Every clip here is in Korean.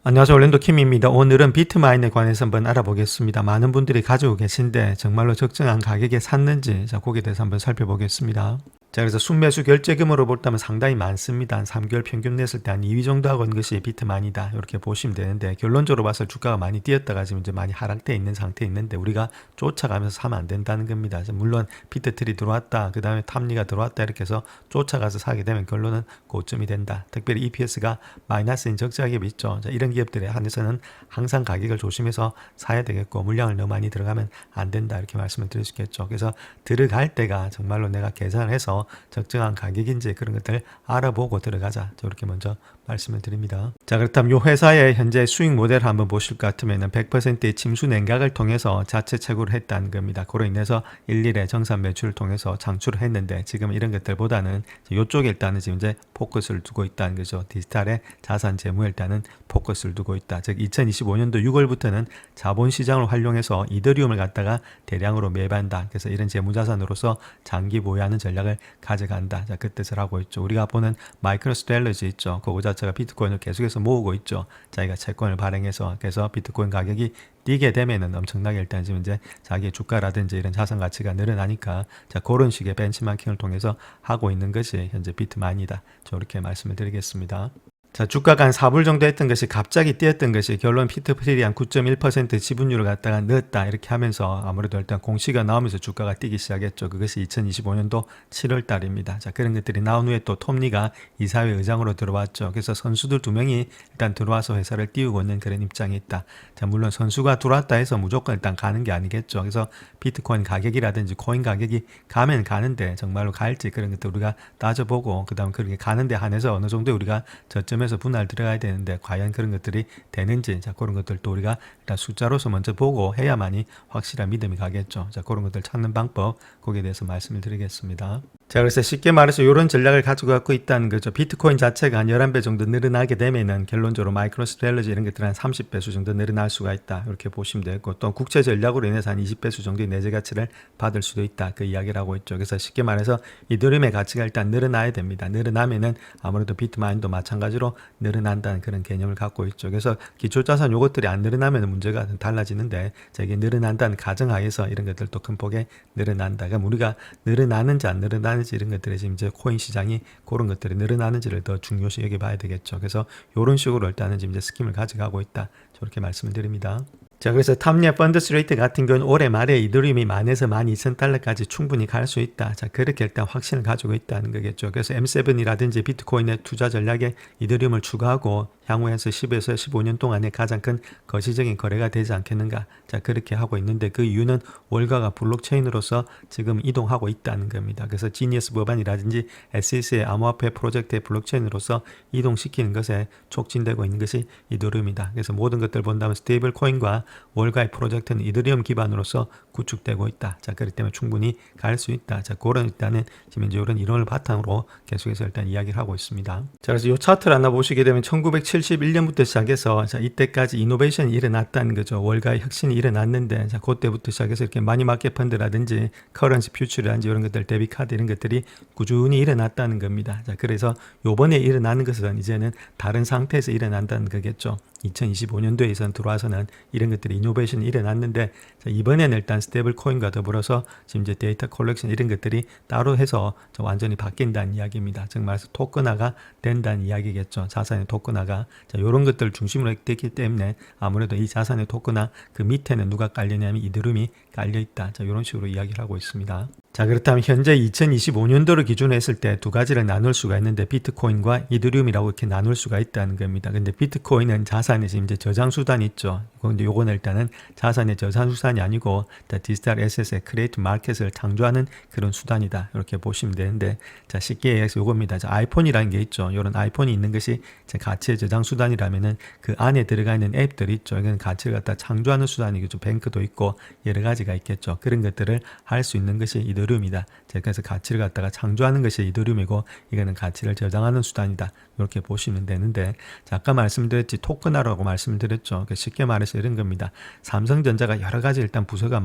안녕하세요. 올랜도 킴입니다. 오늘은 비트마인에 관해서 한번 알아보겠습니다. 많은 분들이 가지고 계신데 정말로 적정한 가격에 샀는지 거기에 대해서 한번 살펴보겠습니다. 자, 그래서 순매수 결제금으로 볼때면 상당히 많습니다. 한 3개월 평균 냈을 때 한 2위 정도 하고 있는 것이 비트마인이다. 이렇게 보시면 되는데, 결론적으로 봐서 주가가 많이 뛰었다가 지금 이제 많이 하락돼 있는 상태에 있는데 우리가 쫓아가면서 사면 안 된다는 겁니다. 물론 비트틀이 들어왔다, 그 다음에 탑리가 들어왔다 이렇게 해서 쫓아가서 사게 되면 결론은 고점이 된다. 특별히 EPS가 마이너스인 적자 기업이 있죠. 자, 이런 기업들에 한해서는 항상 가격을 조심해서 사야 되겠고, 물량을 너무 많이 들어가면 안 된다, 이렇게 말씀을 드릴 수 있겠죠. 그래서 들어갈 때가 정말로 내가 계산을 해서 적정한 가격인지 그런 것들 알아보고 들어가자, 저렇게 먼저 말씀을 드립니다. 자, 그렇다면 이 회사의 현재 수익 모델을 한번 보실 것 같으면 100%의 침수 냉각을 통해서 자체 채굴을 했다는 겁니다. 그로 인해서 일일의 정산 매출을 통해서 창출을 했는데, 지금 이런 것들보다는 이쪽에 일단은 지금 이제 포커스를 두고 있다는 거죠. 디지털의 자산 재무에 일단은 포커스를 두고 있다. 즉 2025년도 6월부터는 자본시장을 활용해서 이더리움을 갖다가 대량으로 매입한다. 그래서 이런 재무자산으로서 장기 보유하는 전략을 가져간다. 자, 그 뜻을 하고 있죠. 우리가 보는 마이크로스트렐러지 있죠. 그거 자체가 비트코인을 계속해서 모으고 있죠. 자기가 채권을 발행해서. 그래서 비트코인 가격이 뛰게 되면은 엄청나게 일단 지금 이제 자기의 주가라든지 이런 자산 가치가 늘어나니까, 자, 그런 식의 벤치마킹을 통해서 하고 있는 것이 현재 비트마인이다. 저렇게 말씀을 드리겠습니다. 자, 주가가 한 4불 정도 했던 것이 갑자기 뛰었던 것이 결론 비트플이 한 9.1% 지분율을 갖다가 넣었다, 이렇게 하면서 아무래도 일단 공시가 나오면서 주가가 뛰기 시작했죠. 그것이 2025년도 7월 달입니다. 자, 그런 것들이 나온 후에 또 톰리가 이사회 의장으로 들어왔죠. 그래서 선수들 2명이 일단 들어와서 회사를 띄우고 있는 그런 입장이 있다. 자, 물론 선수가 들어왔다 해서 무조건 일단 가는 게 아니겠죠. 그래서 비트코인 가격이라든지 코인 가격이 가면 가는데 정말로 갈지 그런 것들 우리가 따져보고, 그 다음 그렇게 가는데 한해서 어느 정도 우리가 저점에서 분할 들어가야 되는데 과연 그런 것들이 되는지, 자, 그런 것들도 우리가 일단 숫자로서 먼저 보고 해야만이 확실한 믿음이 가겠죠. 자, 그런 것들 찾는 방법, 거기에 대해서 말씀을 드리겠습니다. 자, 그래서 쉽게 말해서 이런 전략을 가지고 갖고 있다는 거죠. 비트코인 자체가 한 11배 정도 늘어나게 되면은 결론적으로 마이크로스트렐러지 이런 것들은 한 30배수 정도 늘어날 수가 있다, 이렇게 보시면 되고, 또 국채 전략으로 인해서 한 20배수 정도의 내재 가치를 받을 수도 있다, 그 이야기를 하고 있죠. 그래서 쉽게 말해서 이더리움의 가치가 일단 늘어나야 됩니다. 늘어나면은 아무래도 비트마인도 마찬가지로 늘어난다는 그런 개념을 갖고 있죠. 그래서 기초자산 요것들이 안 늘어나면 문제가 달라지는데, 자, 이게 늘어난다는 가정하에서 이런 것들도 큰 폭에 늘어난다. 그러니까 우리가 늘어나는지 안 늘어나는지 이런 것들이 지금 이제 코인 시장이 그런 것들이 늘어나는지를 더 중요시 여겨봐야 되겠죠. 그래서 이런 식으로 일단은 지금 이제 스킴을 가져가고 있다, 저렇게 말씀을 드립니다. 자, 그래서 탑리아 펀드스 레이트 같은 경우는 올해 말에 이더리움이 10,000에서 12,000달러까지 충분히 갈 수 있다. 자, 그렇게 일단 확신을 가지고 있다는 거겠죠. 그래서 M7이라든지 비트코인의 투자 전략에 이더리움을 추가하고 향후에서 10에서 15년 동안에 가장 큰 거시적인 거래가 되지 않겠는가. 자, 그렇게 하고 있는데 그 이유는 월가가 블록체인으로서 지금 이동하고 있다는 겁니다. 그래서 지니어스 법안이라든지 SEC의 암호화폐 프로젝트의 블록체인으로서 이동시키는 것에 촉진되고 있는 것이 이더리움이다. 그래서 모든 것들 본다면 스테이블 코인과 월가의 프로젝트는 이더리움 기반으로서 구축되고 있다. 자, 그렇기 때문에 충분히 갈 수 있다. 자, 그런 일단은 지금 이제 이런 이론을 바탕으로 계속해서 일단 이야기를 하고 있습니다. 자, 그래서 이 차트를 하나 보시게 되면 1971년부터 시작해서, 자, 이때까지 이노베이션이 일어났다는 거죠. 월가의 혁신이 일어났는데, 자, 그때부터 시작해서 이렇게 마니마켓 펀드라든지 커런시 퓨처라든지 이런 것들, 데비카드 이런 것들이 꾸준히 일어났다는 겁니다. 자, 그래서 요번에 일어나는 것은 이제는 다른 상태에서 일어난다는 거겠죠. 2025년도에선 들어와서는 이런 것들이 이노베이션이 일어났는데, 자, 이번에는 일단 스테이블 코인과 더불어서 지금 이제 데이터 컬렉션 이런 것들이 따로 해서 완전히 바뀐다는 이야기입니다. 즉 말해서 토큰화가 된다는 이야기겠죠. 자산의 토큰화가. 자, 이런 것들 중심으로 됐기 때문에 아무래도 이 자산의 토큰화 그 밑에는 누가 깔려냐면 이더리움이 깔려 있다. 자, 이런 식으로 이야기를 하고 있습니다. 자, 그렇다면 현재 2025년도를 기준으로 했을 때 두 가지를 나눌 수가 있는데 비트코인과 이더리움이라고 이렇게 나눌 수가 있다는 겁니다. 근데 비트코인은 자산의 지금 이제 저장 수단이 있죠. 근데 요거는 일단은 자산의 저장 수단이 아니고 디지털 에셋의 크리에이트 마켓을 창조하는 그런 수단이다, 이렇게 보시면 되는데, 자, 쉽게 얘기해서 요겁니다. 자, 아이폰이라는 게 있죠. 요런 아이폰이 있는 것이 제 가치의 저장 수단이라면은 그 안에 들어가 있는 앱들이 있죠. 이건 가치를 갖다 창조하는 수단이겠죠. 뱅크도 있고 여러 가지가 있겠죠. 그런 것들을 할 수 있는 것이 이더리움이다. 그래서 가치를 갖다가 창조하는 것이 이더리움이고, 이거는 가치를 저장하는 수단이다. 이렇게 보시면 되는데, 자, 아까 말씀드렸지 토큰화라고 말씀을 드렸죠. 쉽게 말해서 이런 겁니다. 삼성전자가 여러 가지 일단 부서가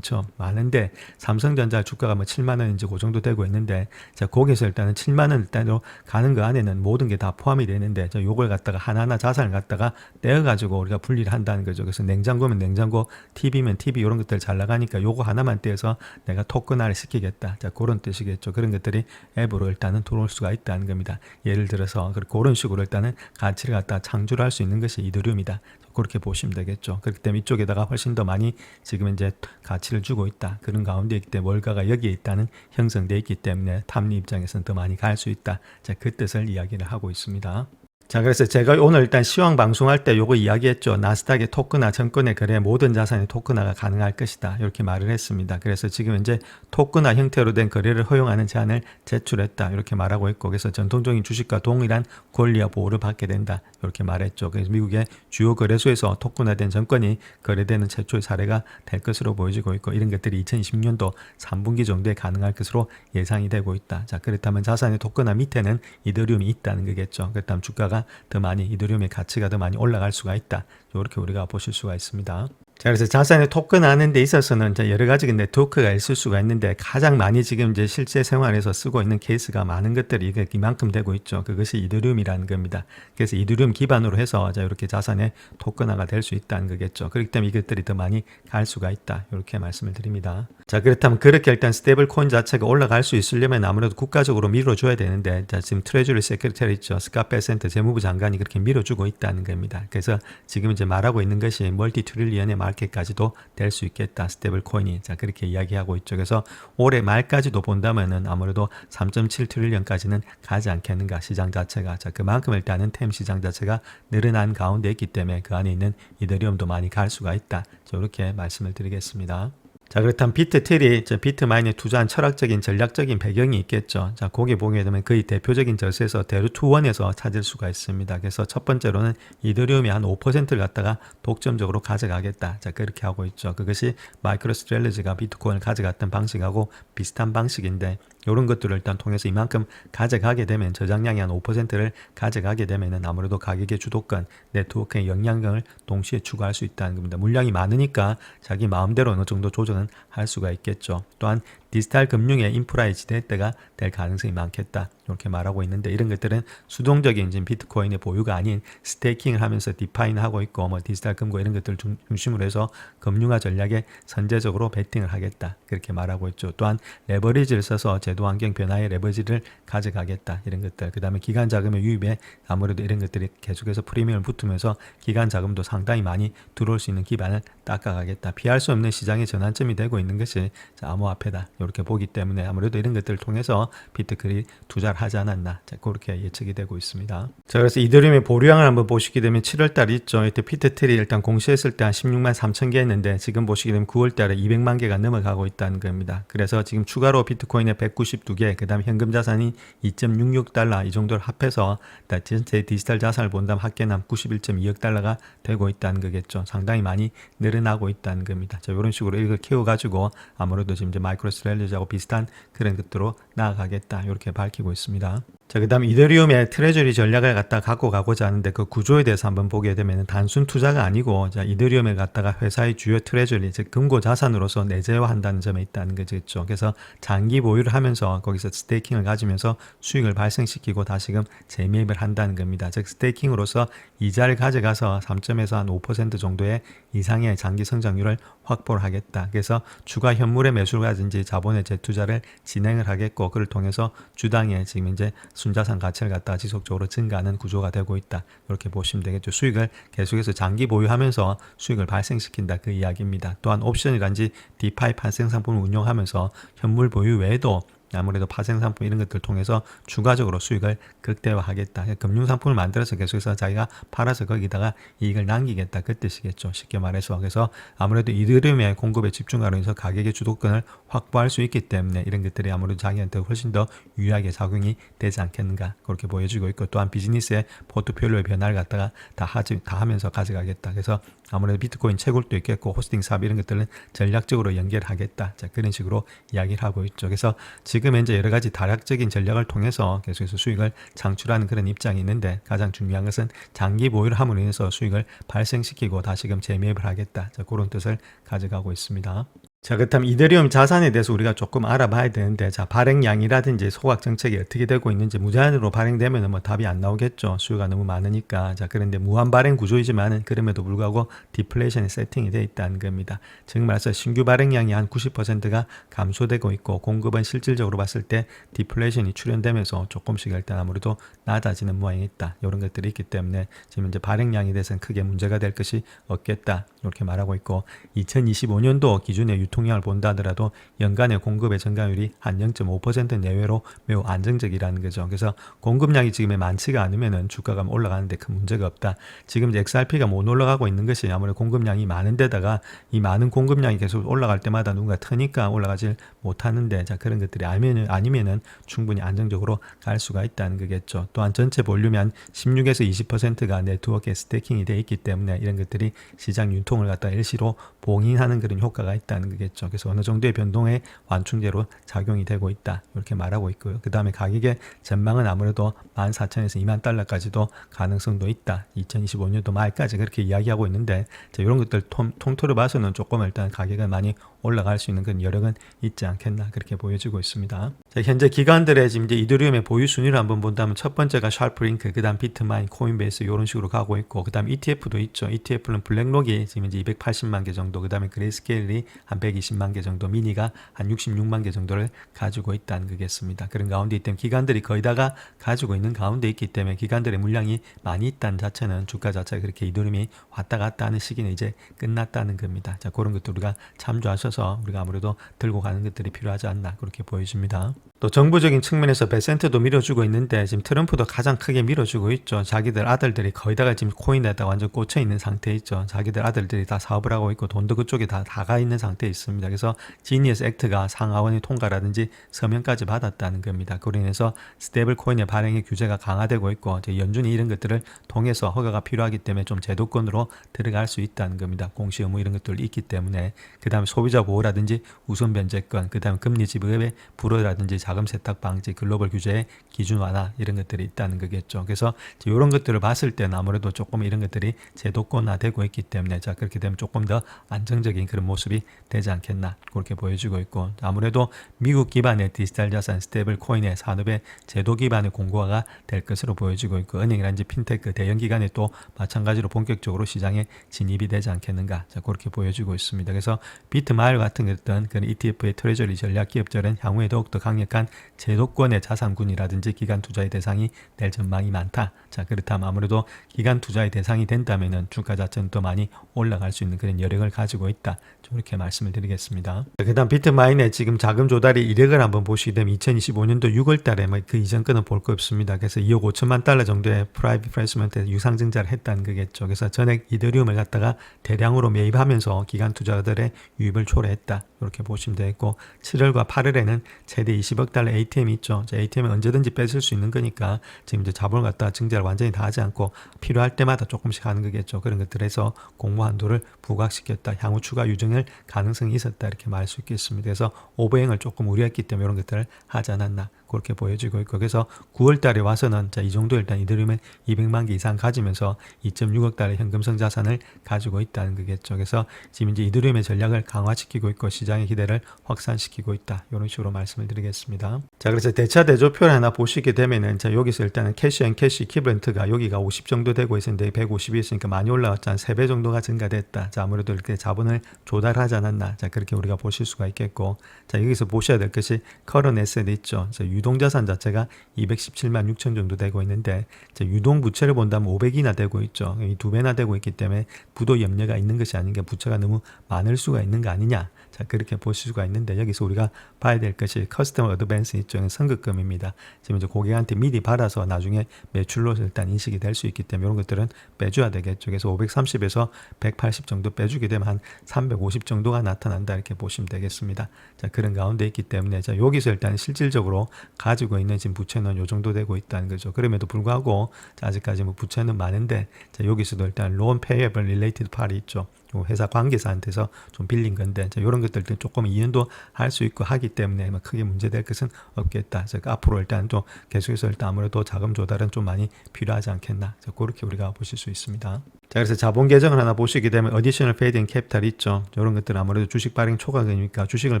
많은데 삼성전자 주가가 뭐 7만 원인지 그 정도 되고 있는데, 자, 거기서 일단은 7만 원 일단으로 가는 거 안에는 모든 게 다 포함이 되는데, 저 요걸 갖다가 하나하나 자산을 갖다가 떼어 가지고 우리가 분리를 한다는 거죠. 그래서 냉장고면 냉장고, TV면 TV 이런 것들 잘 나가니까 요거 하나만 떼어서 내가 토큰화를 시키겠다. 자, 그런 뜻이겠죠. 그런 것들이 앱으로 일단은 들어올 수가 있다는 겁니다. 예를 들어서 그런 식으로 일단은 가치를 갖다 창조를 할 수 있는 것이 이더리움이다. 그렇게 보시면 되겠죠. 그렇기 때문에 이쪽에다가 훨씬 더 많이 지금 이제 가치를 주고 있다. 그런 가운데 있기 때문에 월가가 여기에 있다는 형성되어 있기 때문에 탐리 입장에서는 더 많이 갈 수 있다. 자, 그 뜻을 이야기를 하고 있습니다. 자, 그래서 제가 오늘 일단 시황 방송할 때 요거 이야기했죠. 나스닥의 토큰화, 정권의 거래, 모든 자산의 토큰화가 가능할 것이다. 이렇게 말을 했습니다. 그래서 지금 이제 토큰화 형태로 된 거래를 허용하는 제안을 제출했다. 이렇게 말하고 있고, 그래서 전통적인 주식과 동일한 권리와 보호를 받게 된다. 이렇게 말했죠. 그래서 미국의 주요 거래소에서 토큰화된 정권이 거래되는 최초의 사례가 될 것으로 보여지고 있고, 이런 것들이 2020년도 3분기 정도에 가능할 것으로 예상이 되고 있다. 자, 그렇다면 자산의 토큰화 밑에는 이더리움이 있다는 거겠죠. 그렇다면 주가가 더 많이, 이더리움의 가치가 더 많이 올라갈 수가 있다. 이렇게 우리가 보실 수가 있습니다. 자, 그래서 자산의 토큰 하는 데 있어서는 여러 가지 네트워크가 있을 수가 있는데, 가장 많이 지금 이제 실제 생활에서 쓰고 있는 케이스가 많은 것들이 이만큼 되고 있죠. 그것이 이더리움이라는 겁니다. 그래서 이더리움 기반으로 해서 이렇게 자산의 토큰화가 될 수 있다는 거겠죠. 그렇기 때문에 이것들이 더 많이 갈 수가 있다. 이렇게 말씀을 드립니다. 자, 그렇다면 그렇게 일단 스테이블 코인 자체가 올라갈 수 있으려면 아무래도 국가적으로 밀어줘야 되는데, 자, 지금 트레저리 세크리터리 있죠. 스캇 베센트 재무부 장관이 그렇게 밀어주고 있다는 겁니다. 그래서 지금 이제 말하고 있는 것이 멀티 트릴리언의 마켓까지도 될 수 있겠다. 스테이블 코인이. 자, 그렇게 이야기하고 있죠. 그래서 올해 말까지도 본다면은 아무래도 3.7 트릴리언까지는 가지 않겠는가, 시장 자체가. 자, 그만큼 일단은 템 시장 자체가 늘어난 가운데 있기 때문에 그 안에 있는 이더리움도 많이 갈 수가 있다. 이렇게 말씀을 드리겠습니다. 자, 그렇다면 비트트리, 비트마인에 투자한 철학적인 전략적인 배경이 있겠죠. 자, 거기 보게 되면 거의 대표적인 절세에서 대루투원에서 찾을 수가 있습니다. 그래서 첫 번째로는 이더리움이 한 5%를 갖다가 독점적으로 가져가겠다. 자, 그렇게 하고 있죠. 그것이 마이크로스트레일리지가 비트코인을 가져갔던 방식하고 비슷한 방식인데, 이런 것들을 일단 통해서 이만큼 가져가게 되면, 저장량이 한 5%를 가져가게 되면은 아무래도 가격의 주도권, 네트워크의 영향력을 동시에 추구할 수 있다는 겁니다. 물량이 많으니까 자기 마음대로 어느 정도 조정은 할 수가 있겠죠. 또한 디지털 금융의 인프라의 지대대가 될 가능성이 많겠다. 이렇게 말하고 있는데, 이런 것들은 수동적인 지금 비트코인의 보유가 아닌 스테이킹을 하면서 디파이는 하고 있고, 뭐 디지털 금고 이런 것들을 중심으로 해서 금융화 전략에 선제적으로 베팅을 하겠다. 그렇게 말하고 있죠. 또한 레버리지를 써서 제도 환경 변화의 레버리지를 가져가겠다. 이런 것들. 그 다음에 기간 자금의 유입에 아무래도 이런 것들이 계속해서 프리미엄을 붙으면서 기간 자금도 상당히 많이 들어올 수 있는 기반을 닦아가겠다. 피할 수 없는 시장의 전환점이 되고 있는 것이 암호화폐다. 이렇게 보기 때문에 아무래도 이런 것들을 통해서 비트코인이 투자를 하지 않았나, 자, 그렇게 예측이 되고 있습니다. 자, 그래서 이더리움의 보류량을 한번 보시게 되면 7월달 있죠. 이때 비트트리 일단 공시했을 때 한 16만 3천 개 했는데, 지금 보시게 되면 9월달에 200만 개가 넘어가고 있다는 겁니다. 그래서 지금 추가로 비트코인에 192개, 그 다음 현금 자산이 2.66달러 이 정도를 합해서 전체 디지털 자산을 본다면 합계는 91.2억 달러가 되고 있다는 거겠죠. 상당히 많이 늘어나고 있다는 겁니다. 자, 이런 식으로 이걸 키워가지고 아무래도 지금 이제 마이크로스트레일리지하고 비슷한 그런 것들로 나아가겠다. 이렇게 밝히고 있습니다. 자, 그 다음 이더리움의 트레저리 전략을 갖고 가고자 하는데, 그 구조에 대해서 한번 보게 되면 단순 투자가 아니고, 자, 이더리움을 갖다가 회사의 주요 트레저리, 즉 금고 자산으로서 내재화한다는 점에 있다는 거죠. 그래서 장기 보유를 하면서 거기서 스테이킹을 가지면서 수익을 발생시키고 다시금 재매입을 한다는 겁니다. 즉 스테이킹으로서 이자를 가져가서 3점에서 한 5% 정도의 이상의 장기 성장률을 확보를 하겠다. 그래서 추가 현물의 매수라든지 자본의 재투자를 진행을 하겠고, 그를 통해서 주당의 지금 이제 순자산 가치를 갖다가 지속적으로 증가하는 구조가 되고 있다. 이렇게 보시면 되겠죠. 수익을 계속해서 장기 보유하면서 수익을 발생시킨다. 그 이야기입니다. 또한 옵션이란지 디파이 파생 상품을 운용하면서 현물 보유 외에도 아무래도 파생상품 이런 것들을 통해서 추가적으로 수익을 극대화하겠다. 금융상품을 만들어서 계속해서 자기가 팔아서 거기다가 이익을 남기겠다. 그 뜻이겠죠. 쉽게 말해서. 그래서 아무래도 이더리움의 공급에 집중하로 해서 가격의 주도권을 확보할 수 있기 때문에 이런 것들이 아무래도 자기한테 훨씬 더 유리하게 작용이 되지 않겠는가. 그렇게 보여지고 있고, 또한 비즈니스의 포트폴리오의 변화를 갖다가 다 하면서 가져가겠다. 그래서 아무래도 비트코인 채굴도 있겠고, 호스팅 사업 이런 것들은 전략적으로 연결하겠다. 자, 그런 식으로 이야기를 하고 있죠. 그래서 지금 지금 이제 여러 가지 다략적인 전략을 통해서 계속해서 수익을 창출하는 그런 입장이 있는데 가장 중요한 것은 장기 보유를 함으로 인해서 수익을 발생시키고 다시금 재매입을 하겠다. 자, 그런 뜻을 가져가고 있습니다. 자, 그렇다면 이더리움 자산에 대해서 우리가 조금 알아봐야 되는데, 자, 발행량이라든지 소각 정책이 어떻게 되고 있는지, 무제한으로 발행되면 뭐 답이 안 나오겠죠. 수요가 너무 많으니까. 자, 그런데 무한 발행 구조이지만은 그럼에도 불구하고 디플레이션이 세팅이 되어 있다는 겁니다. 즉 말해서 신규 발행량이 한 90%가 감소되고 있고, 공급은 실질적으로 봤을 때 디플레이션이 출현되면서 조금씩 일단 아무래도 낮아지는 모양이 있다. 이런 것들이 있기 때문에 지금 이제 발행량에 대해서는 크게 문제가 될 것이 없겠다. 이렇게 말하고 있고, 2025년도 기준의 유통량을 본다 하더라도 연간의 공급의 증가율이 한 0.5% 내외로 매우 안정적이라는 거죠. 그래서 공급량이 지금에 많지가 않으면은 주가가 올라가는데 큰 문제가 없다. 지금 이제 XRP가 못 올라가고 있는 것이 아무래도 공급량이 많은 데다가 이 많은 공급량이 계속 올라갈 때마다 누군가 트니까 올라가질 못하는데, 자, 그런 것들이 아니면은 충분히 안정적으로 갈 수가 있다는 거겠죠. 또한 전체 볼륨이 한 16에서 20%가 네트워크에 스태킹이 되어 있기 때문에 이런 것들이 시장 유통을 갖다 일시로 봉인하는 그런 효과가 있다는 거겠죠. 그래서 어느 정도의 변동의 완충제로 작용이 되고 있다. 이렇게 말하고 있고요. 그 다음에 가격의 전망은 아무래도 14,000에서 2만 달러까지도 가능성도 있다. 2025년도 말까지 그렇게 이야기하고 있는데, 자, 이런 것들 통틀어 봐서는 조금 일단 가격은 많이 올라갈 수 있는 그런 여력은 있지 않겠나 그렇게 보여지고 있습니다. 자, 현재 기관들의 지금 이제 이더리움의 보유 순위를 한번 본다면 첫 번째가 샤프링크, 그 다음 비트마인, 코인베이스 이런 식으로 가고 있고, 그 다음 ETF도 있죠. ETF는 블랙록이 지금 이제 280만 개 정도, 그 다음에 그레이스케일이 한 120만 개 정도, 미니가 한 66만 개 정도를 가지고 있다는 거겠습니다. 그런 가운데 있기 때문에 기관들이 거의 다가 가지고 있는 가운데 있기 때문에 기관들의 물량이 많이 있다는 자체는 주가 자체가 그렇게 이더리움이 왔다 갔다 하는 시기는 이제 끝났다는 겁니다. 자, 그런 것들 우리가 참조하셔서 우리가 아무래도 들고 가는 것들이 필요하지 않나 그렇게 보여집니다. 또 정부적인 측면에서 베센트도 밀어주고 있는데 지금 트럼프도 가장 크게 밀어주고 있죠. 자기들 아들들이 거의 다가 지금 코인에다 완전 꽂혀 있는 상태에 있죠. 자기들 아들들이 다 사업을 하고 있고 돈도 그쪽에 다 가 있는 상태에 있습니다. 그래서 지니어스 액트가 상하원의 통과라든지 서명까지 받았다는 겁니다. 그로 인해서 스테이블 코인의 발행의 규제가 강화되고 있고 연준이 이런 것들을 통해서 허가가 필요하기 때문에 좀 제도권으로 들어갈 수 있다는 겁니다. 공시 의무 이런 것들이 있기 때문에. 그 다음에 소비자 보호라든지 우선 변제권, 그 다음에 금리 지급의 불허라든지 자금 세탁 방지, 글로벌 규제의 기준 완화 이런 것들이 있다는 거겠죠. 그래서 이런 것들을 봤을 때는 아무래도 조금 이런 것들이 제도권화되고 있기 때문에 자, 그렇게 되면 조금 더 안정적인 그런 모습이 되지 않겠나 그렇게 보여지고 있고, 아무래도 미국 기반의 디지털 자산 스테이블 코인의 산업의 제도 기반의 공고화가 될 것으로 보여지고 있고, 은행이라든지 핀테크 대형 기관이 또 마찬가지로 본격적으로 시장에 진입이 되지 않겠는가, 자, 그렇게 보여지고 있습니다. 그래서 비트마일 같은 어떤 그런 ETF의 트레저리 전략 기업들은 향후에 더욱더 강력한 제도권의 자산군이라든지 기관 투자의 대상이 될 전망이 많다. 자, 그렇다면 아무래도 기관 투자의 대상이 된다면은 주가 자체는 또 많이 올라갈 수 있는 그런 여력을 가지고 있다. 이렇게 말씀을 드리겠습니다. 그 다음 비트마인의 지금 자금 조달의 이력을 한번 보시게 되면 2025년도 6월 달에 그 이전 거는 볼 거 없습니다. 그래서 2억 5천만 달러 정도의 프라이빗 플레이스먼트 유상증자를 했다는 거겠죠. 그래서 전액 이더리움을 갖다가 대량으로 매입하면서 기관 투자자들의 유입을 초래했다. 이렇게 보시면 되겠고, 7월과 8월에는 최대 20억 달러 ATM이 있죠. ATM은 언제든지 뺏을 수 있는 거니까 지금 이제 자본을 갖다가 증자를 완전히 다 하지 않고 필요할 때마다 조금씩 하는 거겠죠. 그런 것들에서 공모 한도를 부각시켰다. 향후 추가 유증을 가능성이 있었다. 이렇게 말할 수 있겠습니다. 그래서 오버행을 조금 우려했기 때문에 이런 것들을 하지 않았나. 그렇게 보여지고 있고, 그래서 9월 달에 와서는 자, 이 정도 일단 이더리움은 200만 개 이상 가지면서 2.6억 달러의 현금성 자산을 가지고 있다는 거겠죠. 그래서 지금 이제 이더리움의 전략을 강화시키고 있고 시장의 기대를 확산시키고 있다. 이런 식으로 말씀을 드리겠습니다. 자, 그래서 대차 대조표를 하나 보시게 되면은 자, 여기서 일단은 캐시 앤 캐시 이퀴벌런트가 여기가 50 정도 되고 있었는데 150이 있으니까 많이 올라왔지, 한 3배 정도가 증가됐다. 자, 아무래도 이렇게 자본을 조달하지 않았나. 자, 그렇게 우리가 보실 수가 있겠고, 자, 여기서 보셔야 될 것이 커런 에셋 있죠. 유동자산 자체가 217만 6천 정도 되고 있는데, 유동부채를 본다면 500이나 되고 있죠. 이 2배나 되고 있기 때문에 부도 염려가 있는 것이 아닌 게 부채가 너무 많을 수가 있는 거 아니냐. 자, 그렇게 보실 수가 있는데, 여기서 우리가 봐야 될 것이 커스터머 어드밴스 있죠. 선급금입니다. 지금 이제 고객한테 미리 받아서 나중에 매출로서 일단 인식이 될 수 있기 때문에 이런 것들은 빼줘야 되겠죠. 그래서 530에서 180 정도 빼주게 되면 한 350 정도가 나타난다. 이렇게 보시면 되겠습니다. 자, 그런 가운데 있기 때문에 자, 여기서 일단 실질적으로 가지고 있는 지금 부채는 요 정도 되고 있다는 거죠. 그럼에도 불구하고 자, 아직까지 뭐 부채는 많은데 자, 여기서도 일단 loan payable related party 있죠. 요 회사 관계사한테서 좀 빌린 건데 자, 이런 것들도 조금 이연도 할 수 있고 하기 때문에 뭐 크게 문제될 것은 없겠다. 즉 앞으로 일단 좀 계속해서 일단 아무래도 자금 조달은 좀 많이 필요하지 않겠나. 자, 그렇게 우리가 보실 수 있습니다. 자, 그래서 자본 계정을 하나 보시게 되면 additional paid in capital 있죠. 이런 것들은 아무래도 주식 발행 초과금이니까 주식을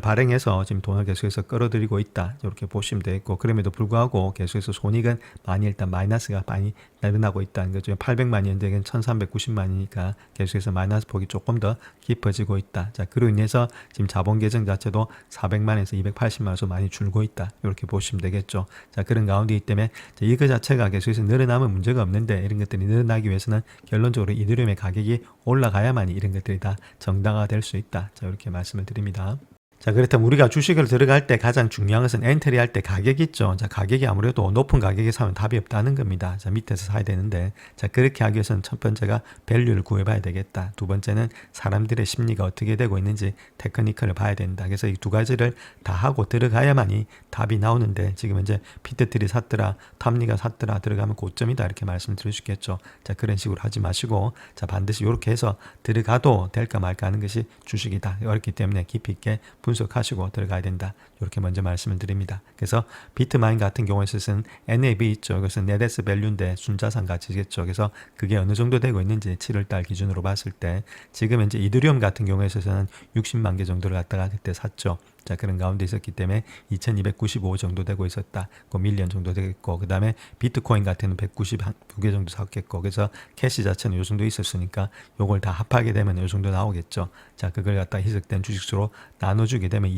발행해서 지금 돈을 계속해서 끌어들이고 있다. 이렇게 보시면 되겠고 그럼에도 불구하고 계속해서 손익은 많이 일단 마이너스가 많이 늘어나고 있다는 거죠. 800만이 현재는 1390만이니까 계속해서 마이너스 폭이 조금 더 깊어지고 있다. 자, 그로 인해서 지금 자본 계정 자체도 400만에서 280만에서 많이 줄고 있다. 이렇게 보시면 되겠죠. 자, 그런 가운데이기 때문에 이거 자체가 계속해서 늘어나면 문제가 없는데 이런 것들이 늘어나기 위해서는 결론적으로 이더리움의 가격이 올라가야만 이런 것들이 다 정당화될 수 있다. 자, 이렇게 말씀을 드립니다. 자, 그렇다면 우리가 주식을 들어갈 때 가장 중요한 것은 엔트리 할 때 가격이 있죠. 자, 가격이 아무래도 높은 가격에 사면 답이 없다는 겁니다. 자, 밑에서 사야 되는데 자, 그렇게 하기 위해서는 첫 번째가 밸류를 구해봐야 되겠다. 두 번째는 사람들의 심리가 어떻게 되고 있는지 테크니컬을 봐야 된다. 그래서 이 두 가지를 다 하고 들어가야만이 답이 나오는데 지금 이제 피터트리 샀더라, 탐리가 샀더라 들어가면 고점이다 이렇게 말씀드릴 수 있겠죠. 자, 그런 식으로 하지 마시고 자, 반드시 이렇게 해서 들어가도 될까 말까 하는 것이 주식이다. 어렵기 때문에 깊이 있게 분석하시고 들어가야 된다. 이렇게 먼저 말씀을 드립니다. 그래서 비트마인 같은 경우에 있어서는 NAV 있죠. 그래서 Net Asset Value인데 순자산 가치겠죠. 그래서 그게 어느 정도 되고 있는지 7월달 기준으로 봤을 때 지금 이제 이더리움 같은 경우에 있어서는 60만 개 정도를 갖다가 그때 샀죠. 자, 그런 가운데 있었기 때문에 2295 정도 되고 있었다. 그 밀리언 정도 되겠고 그 다음에 비트코인 같은 경우는 192개 정도 샀겠고 그래서 캐시 자체는 요 정도 있었으니까 요걸 다 합하게 되면 요 정도 나오겠죠. 자, 그걸 갖다 희석된 주식수로 나눠주게 되면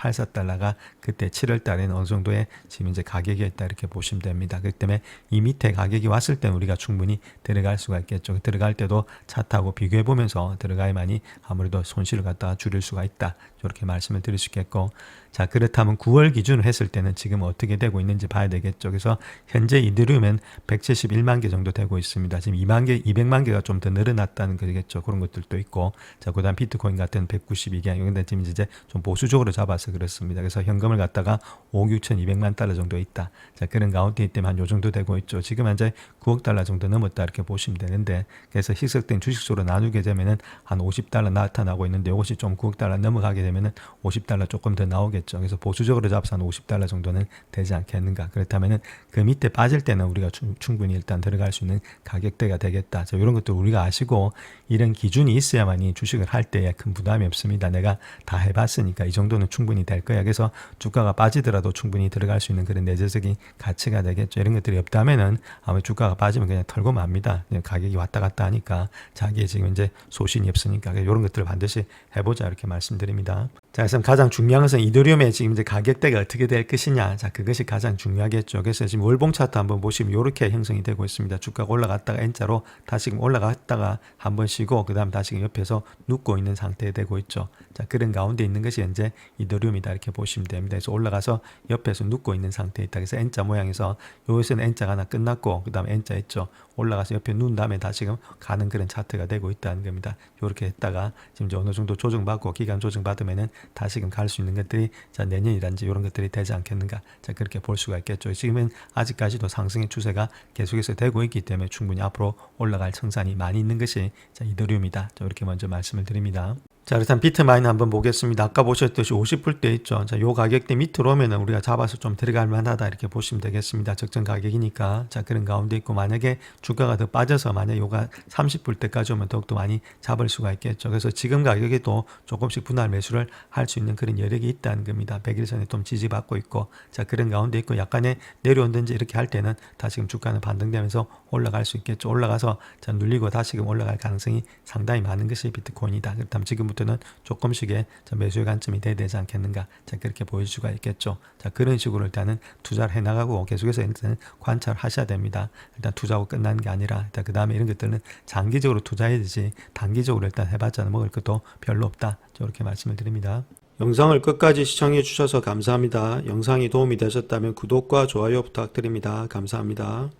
22.84달러가 그때 7월 달에는 어느 정도의 지금 이제 가격이었다 이렇게 보시면 됩니다. 그렇기 때문에 이 밑에 가격이 왔을 때는 우리가 충분히 들어갈 수가 있겠죠. 들어갈 때도 차트하고 비교해 보면서 들어가야만이 아무래도 손실을 갖다가 줄일 수가 있다. 이렇게 말씀을 드릴 수 있겠고 자, 그렇다면 9월 기준으로 했을 때는 지금 어떻게 되고 있는지 봐야 되겠죠. 그래서 현재 이더리움은 171만 개 정도 되고 있습니다. 지금 2만 개, 200만 개가 좀 더 늘어났다는 거겠죠. 그런 것들도 있고 자, 그다음 비트코인 같은 192개 근데 지금 이제 좀 보수적으로 잡아서 그렇습니다. 그래서 현금을 갖다가 5억 6,200만 달러 정도 있다. 자, 그런 가운데 때문에 한 요 정도 되고 있죠. 지금 현재 9억 달러 정도 넘었다 이렇게 보시면 되는데 그래서 희석된 주식수로 나누게 되면은 한 50달러 나타나고 있는데 이것이 좀 9억 달러 넘어가게 되면은 50달러 조금 더 나오겠죠. 그래서 보수적으로 잡아서 한 50달러 정도는 되지 않겠는가. 그렇다면은 그 밑에 빠질 때는 우리가 충분히 일단 들어갈 수 있는 가격대가 되겠다. 자, 이런 것도 우리가 아시고 이런 기준이 있어야만이 주식을 할 때에 큰 부담이 없습니다. 내가 다 해봤으니까 이 정도는 충분히 될 거야. 그래서 주가가 빠지더라도 충분히 들어갈 수 있는 그런 내재적인 가치가 되겠죠. 이런 것들이 없다면은 아마 주가가 빠지면 그냥 털고 맙니다. 그냥 가격이 왔다 갔다 하니까 자기의 지금 이제 소신이 없으니까 이런 것들을 반드시 해보자 이렇게 말씀드립니다. 자, 그래서 가장 중요한 것은 이더리움의 지금 이제 가격대가 어떻게 될 것이냐. 자, 그것이 가장 중요하겠죠. 그래서 지금 월봉 차트 한번 보시면 이렇게 형성이 되고 있습니다. 주가가 올라갔다가 N자로 다시 올라갔다가 한번 쉬고 그 다음 다시 옆에서 눕고 있는 상태에 되고 있죠. 자, 그런 가운데 있는 것이 현재 이더리움이다 이렇게 보시면 됩니다. 그래서 올라가서 옆에서 눕고 있는 상태에 있다. 그래서 N자 모양에서 여기서는 N자가 하나 끝났고 그 다음 N자 있죠. 올라가서 옆에 누운 다음에 다시금 가는 그런 차트가 되고 있다는 겁니다. 이렇게 했다가 지금 이제 어느 정도 조정받고 기간 조정받으면은 다시금 갈 수 있는 것들이 자, 내년이란지 이런 것들이 되지 않겠는가. 자, 그렇게 볼 수가 있겠죠. 지금은 아직까지도 상승의 추세가 계속해서 되고 있기 때문에 충분히 앞으로 올라갈 청산이 많이 있는 것이 자, 이더리움이다. 자, 이렇게 먼저 말씀을 드립니다. 자, 그렇다면 비트마인 한번 보겠습니다. 아까 보셨듯이 50불대 있죠. 자, 요 가격대 밑으로 오면은 우리가 잡아서 좀 들어갈 만하다 이렇게 보시면 되겠습니다. 적정 가격이니까. 자, 그런 가운데 있고 만약에 주가가 더 빠져서 만약 요가 30불대까지 오면 더욱더 많이 잡을 수가 있겠죠. 그래서 지금 가격에도 조금씩 분할 매수를 할 수 있는 그런 여력이 있다는 겁니다. 100일선에 좀 지지받고 있고 자, 그런 가운데 있고 약간의 내려온든지 이렇게 할 때는 다시금 주가는 반등되면서 올라갈 수 있겠죠. 올라가서 자, 눌리고 다시금 올라갈 가능성이 상당히 많은 것이 비트코인이다. 그렇다면 지금부터는 조금씩의 매수의 관점이 돼야 되지 않겠는가. 자, 그렇게 보일 수가 있겠죠. 자, 그런 식으로 일단은 투자를 해나가고 계속해서 일단은 관찰하셔야 됩니다. 일단 투자하고 끝나는 게 아니라 일단 그 다음에 이런 것들은 장기적으로 투자해야 되지 단기적으로 일단 해봤자 먹을 것도 별로 없다. 저렇게 말씀을 드립니다. 영상을 끝까지 시청해 주셔서 감사합니다. 영상이 도움이 되셨다면 구독과 좋아요 부탁드립니다. 감사합니다.